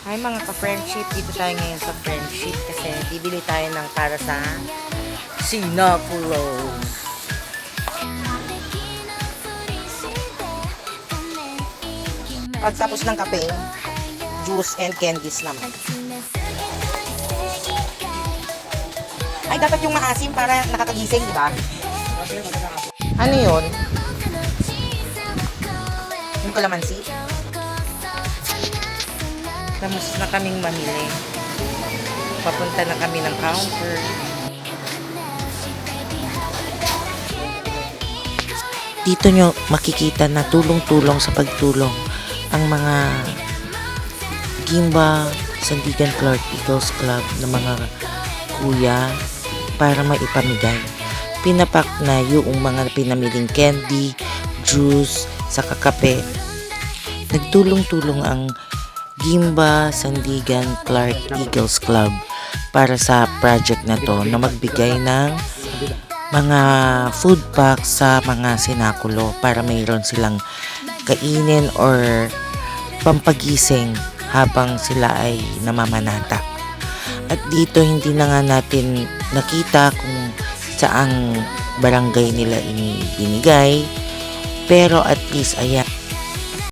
Hi mga ka-friendship, dito tayo ngayon sa friendship kasi bibili tayo ng para sa Sinapulo. Pagtapos ng kape, juice and candies naman. Ay, dapat yung maasim para nakakagising, di ba? Ano yun? Yung kalamansi? Tapos na kaming mamili. Papunta na kami ng counter. Dito nyo makikita na tulong-tulong sa pagtulong ang mga Gimba, Sandigan Clark Eagles Club ng mga kuya para maipamigay. Pinapak na yung mga pinamiling candy, juice, sa kakape. Nagtulong-tulong ang Gimba, Sandigan Clark Eagles Club para sa project na to na magbigay ng mga food packs sa mga sinakulo para mayroon silang kainin or pampagising habang sila ay namamanata. At dito hindi na nga natin nakita kung saang barangay nila binigay, pero at least ayan,